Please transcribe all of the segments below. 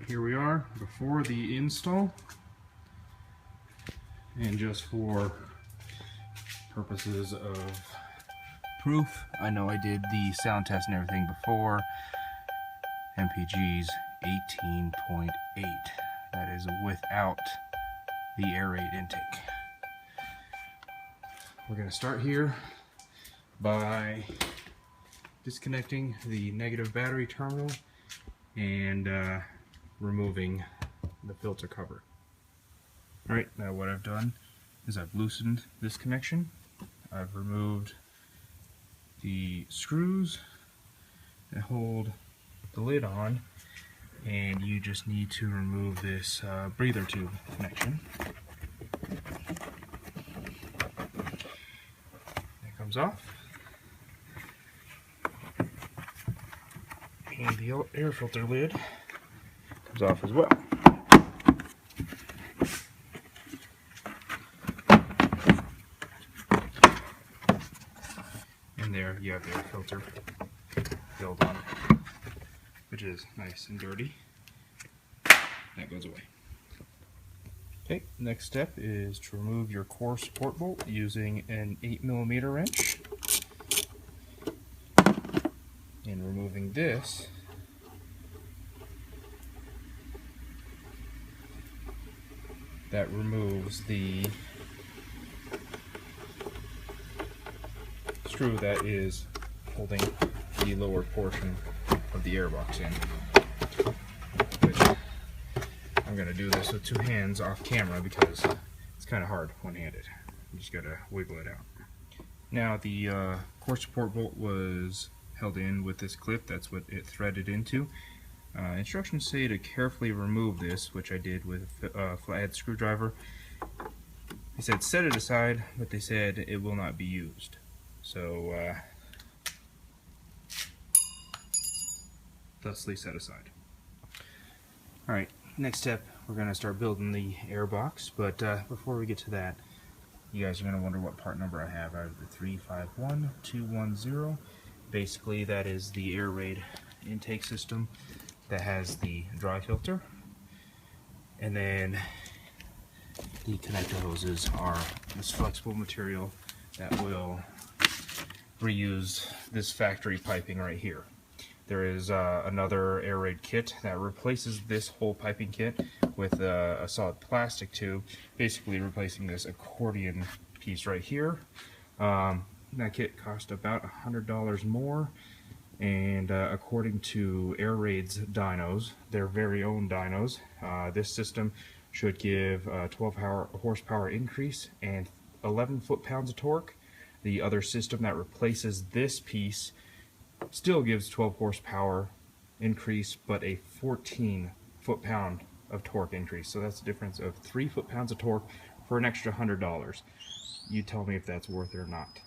here we are before the install, and just for purposes of proof, I know I did the sound test and everything before. MPG's 18.8. That is without the Airaid intake. We're going to start here by disconnecting the negative battery terminal and removing the filter cover. Alright, now what I've done is I've loosened this connection. I've removed the screws that hold the lid on, and you just need to remove this breather tube connection. That comes off. And the air filter lid comes off as well. And there you have the air filter filled on, which is nice and dirty. That goes away. Okay, next step is to remove your core support bolt using an 8mm wrench. And removing this, that removes the screw that is holding the lower portion of the airbox in. But I'm going to do this with two hands off camera because it's kind of hard one-handed. You just got to wiggle it out. Now the core support bolt was held in with this clip. That's what it threaded into. Instructions say to carefully remove this, which I did with a flathead screwdriver. They said set it aside, but they said it will not be used. So thusly set aside. Alright, next step, we're going to start building the airbox, but before we get to that, you guys are going to wonder what part number I have. I have the 351210. Basically, that is the Airaid intake system that has the dry filter, and then the connector hoses are this flexible material that will reuse this factory piping right here. There is another Airaid kit that replaces this whole piping kit with a solid plastic tube, basically replacing this accordion piece right here. That kit cost about $100 more, and according to Airaid's dynos, their very own dynos, this system should give a 12 horsepower increase and 11 foot-pounds of torque. The other system that replaces this piece still gives 12 horsepower increase, but a 14 foot-pound of torque increase. So that's a difference of 3 foot-pounds of torque for an extra $100. You tell me if that's worth it or not.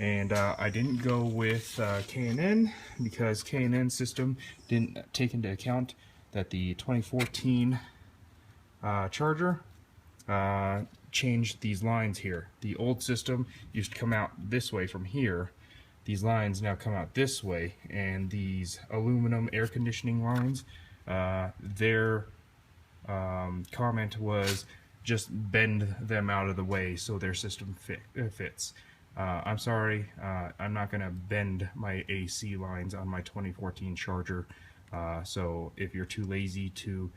And I didn't go with K&N because K&N system didn't take into account that the 2014 charger changed these lines here. The old system used to come out this way from here. These lines now come out this way, and these aluminum air conditioning lines, their comment was just bend them out of the way so their system fits. I'm sorry, I'm not going to bend my AC lines on my 2014 charger, so if you're too lazy to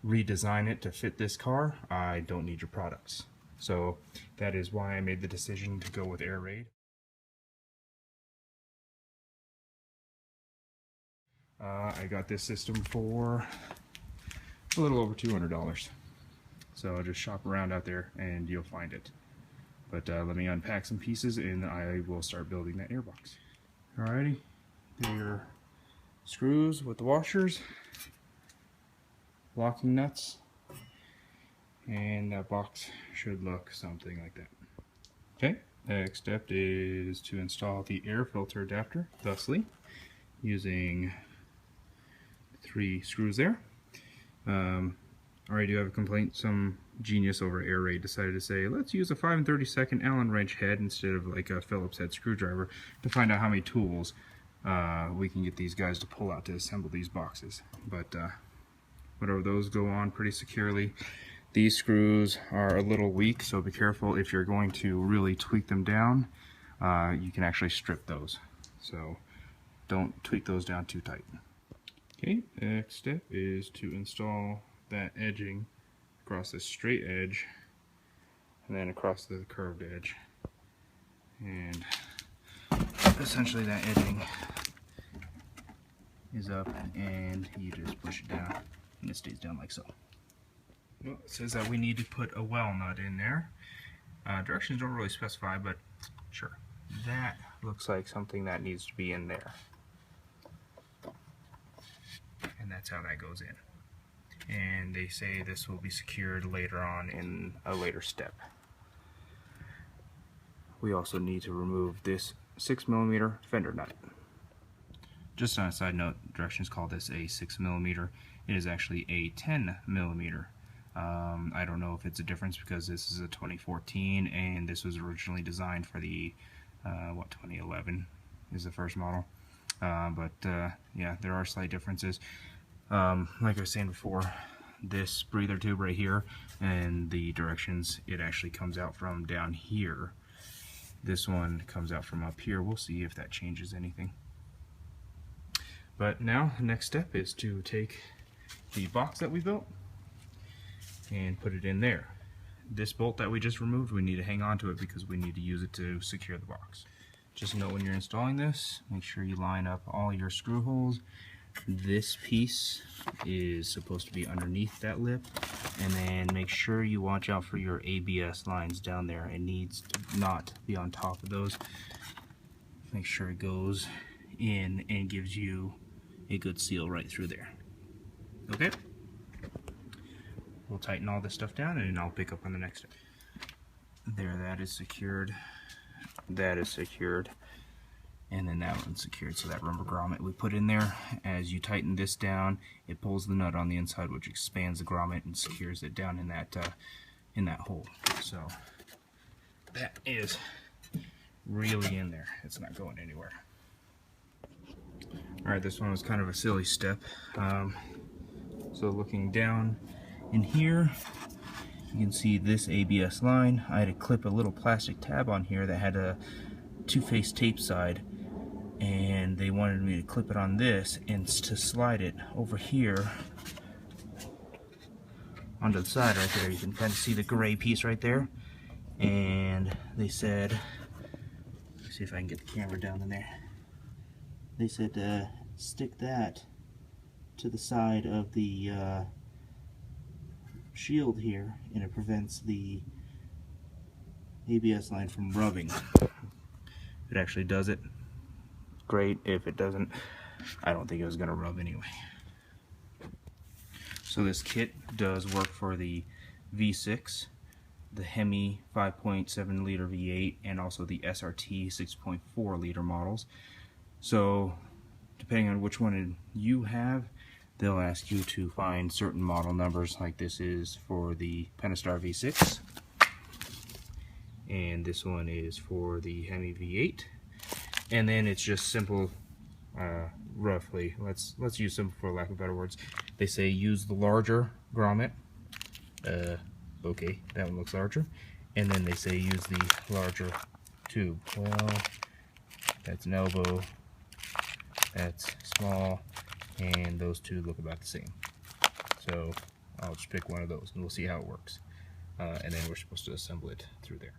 redesign it to fit this car, I don't need your products. So that is why I made the decision to go with Airaid. I got this system for a little over $200. So just shop around out there and you'll find it. But let me unpack some pieces and I will start building that airbox. Alrighty, there are your screws with the washers, locking nuts, and that box should look something like that. Okay, next step is to install the air filter adapter, thusly, using 3 screws there. Alright, do have a complaint. Some genius over at Airaid decided to say, let's use a 5 32 Allen wrench head instead of like a Phillips head screwdriver to find out how many tools we can get these guys to pull out to assemble these boxes. But whatever, those go on pretty securely. These screws are a little weak, so be careful if you're going to really tweak them down. You can actually strip those, so don't tweak those down too tight. Okay, the next step is to install that edging across this straight edge and then across the curved edge. And essentially that edging is up and you just push it down and it stays down like so. Well, it says that we need to put a well nut in there. Directions don't really specify, but sure. That looks like something that needs to be in there. And that's how that goes in. And they say this will be secured later on in a later step. We also need to remove this 6mm fender nut. Just on a side note, directions call this a 6mm. It is actually a 10mm. I don't know if it's a difference because this is a 2014 and this was originally designed for the 2011 is the first model. Yeah, there are slight differences. Like I was saying before, this breather tube right here and the directions, it actually comes out from down here. This one comes out from up here. We'll see if that changes anything. But now the next step is to take the box that we built and put it in there. This bolt that we just removed, we need to hang on to it because we need to use it to secure the box. Just note when you're installing this, make sure you line up all your screw holes. This piece is supposed to be underneath that lip, and then make sure you watch out for your ABS lines down there. It needs to not be on top of those. Make sure it goes in and gives you a good seal right through there. Okay? We'll tighten all this stuff down and I'll pick up on the next step. There, that is secured. That is secured. And then that one's secured. So that rubber grommet we put in there, as you tighten this down, it pulls the nut on the inside, which expands the grommet and secures it down in that hole. So that is really in there. It's not going anywhere. Alright, this one was kind of a silly step. So looking down in here, you can see this ABS line. I had to clip a little plastic tab on here that had a two-face tape side, and they wanted me to clip it on this and to slide it over here onto the side right there. You can kind of see the gray piece right there, and they said, let's see if I can get the camera down in there. They said stick that to the side of the shield here, and it prevents the ABS line from rubbing. If it actually does it, great. If it doesn't, I don't think it was going to rub anyway. So this kit does work for the V6, the Hemi 5.7 liter V8, and also the SRT 6.4 liter models. So depending on which one you have, they'll ask you to find certain model numbers. Like this is for the Pentastar V6, and this one is for the Hemi V8. And then it's just simple, roughly, let's use simple for lack of better words. They say use the larger grommet. Okay, that one looks larger. And then they say use the larger tube. Well, that's an elbow, that's small, and those two look about the same. So I'll just pick one of those and we'll see how it works. And then we're supposed to assemble it through there.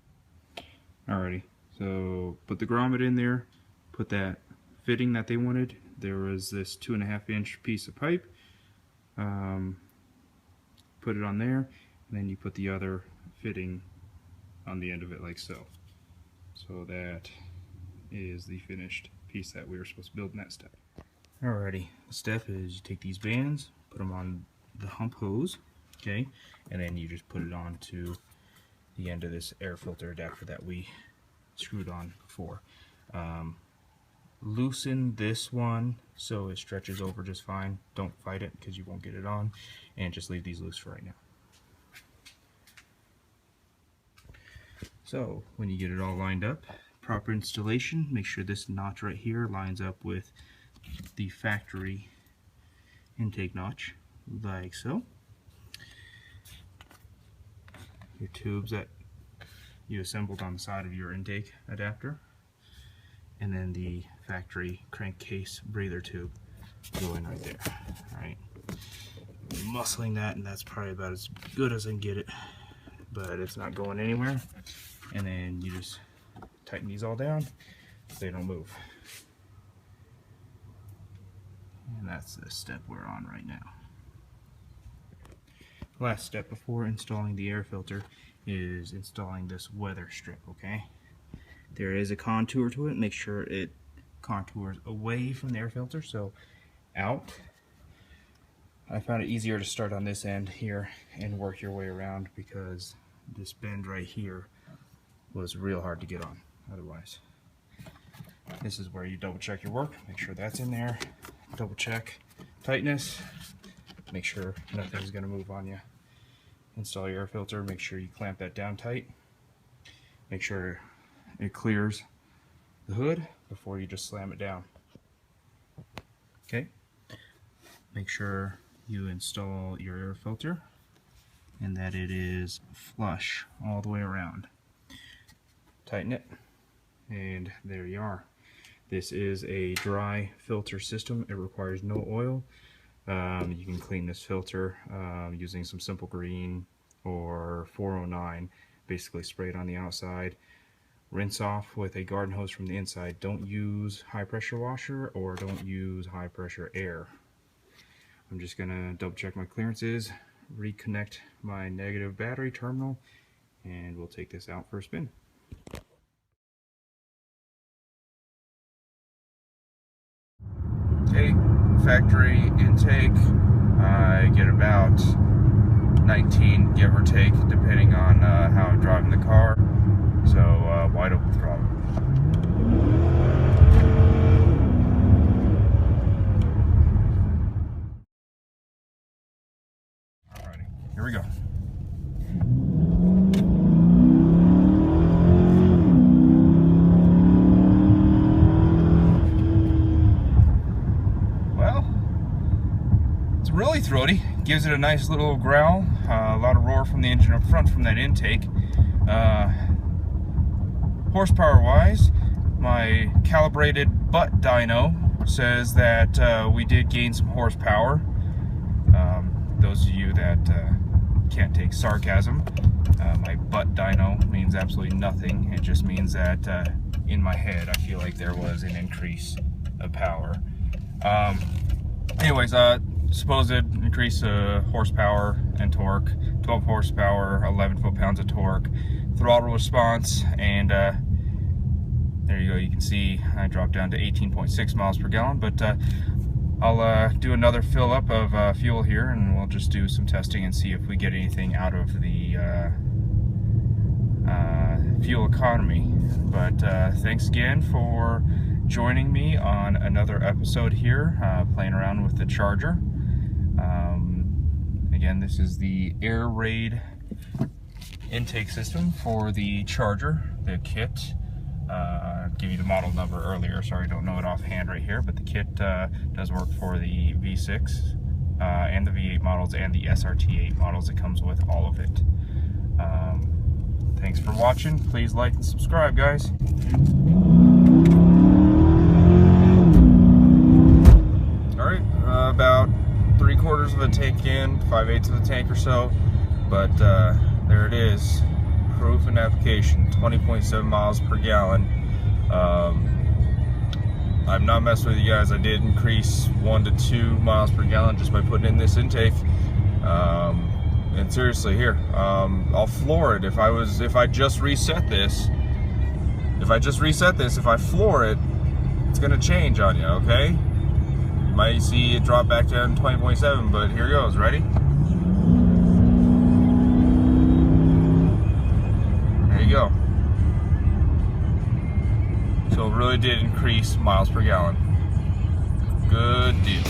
Alrighty, so put the grommet in there, put that fitting that they wanted. There was this 2.5-inch piece of pipe. Put it on there, and then you put the other fitting on the end of it like so. So that is the finished piece that we were supposed to build in that step. Alrighty, the step is you take these bands, put them on the hump hose, okay, and then you just put it onto the end of this air filter adapter that we screwed on before. Loosen this one so it stretches over just fine. Don't fight it because you won't get it on, and just leave these loose for right now. So when you get it all lined up, proper installation, make sure this notch right here lines up with the factory intake notch. like so. Your tubes that you assembled on the side of your intake adapter, and then the factory crankcase breather tube going right there. Alright, muscling that, and that's probably about as good as I can get it, but it's not going anywhere. And then you just tighten these all down so they don't move. And that's the step we're on right now. Last step before installing the air filter is installing this weather strip, okay? There is a contour to it. Make sure it contours away from the air filter, so out. I found it easier to start on this end here and work your way around, because this bend right here was real hard to get on otherwise. This is where you double check your work, make sure that's in there, double check tightness, make sure nothing's going to move on you. Install your air filter, make sure you clamp that down tight, make sure it clears the hood before you just slam it down. Okay, make sure you install your air filter and that it is flush all the way around. Tighten it, and there you are. This is a dry filter system. It requires no oil. You can clean this filter using some Simple Green or 409. Basically spray it on the outside, rinse off with a garden hose from the inside. Don't use high pressure washer or don't use high pressure air. I'm just gonna double check my clearances, reconnect my negative battery terminal, and we'll take this out for a spin. Okay, factory intake, I get about 19, give or take, depending on how I'm driving the car. So wide open throttle. Alrighty, here we go. Really throaty, gives it a nice little growl, a lot of roar from the engine up front from that intake. Horsepower wise, my calibrated butt dyno says that we did gain some horsepower. Those of you that can't take sarcasm, my butt dyno means absolutely nothing. It just means that in my head I feel like there was an increase of power. Anyways, supposed increase horsepower and torque, 12 horsepower, 11 foot-pounds of torque, throttle response, and there you go. You can see I dropped down to 18.6 miles per gallon, but I'll do another fill up of fuel here, and we'll just do some testing and see if we get anything out of the fuel economy. But thanks again for joining me on another episode here, playing around with the charger. Again, this is the Airaid intake system for the charger, the kit. Give you the model number earlier, sorry I don't know it offhand right here, but the kit does work for the V6 and the V8 models and the SRT8 models. It comes with all of it. Thanks for watching. Please like and subscribe, guys. Alright, about 3/4 of a tank in, 5/8 of a tank or so, but there it is. Proof and application, 20.7 miles per gallon. I'm not messing with you guys. I did increase 1 to 2 miles per gallon just by putting in this intake. And seriously, here, I'll floor it. If I just reset this, if I floor it, it's gonna change on you, okay? You might see it drop back down to 20.7, but here goes. Ready? There you go. So it really did increase miles per gallon. Good deal.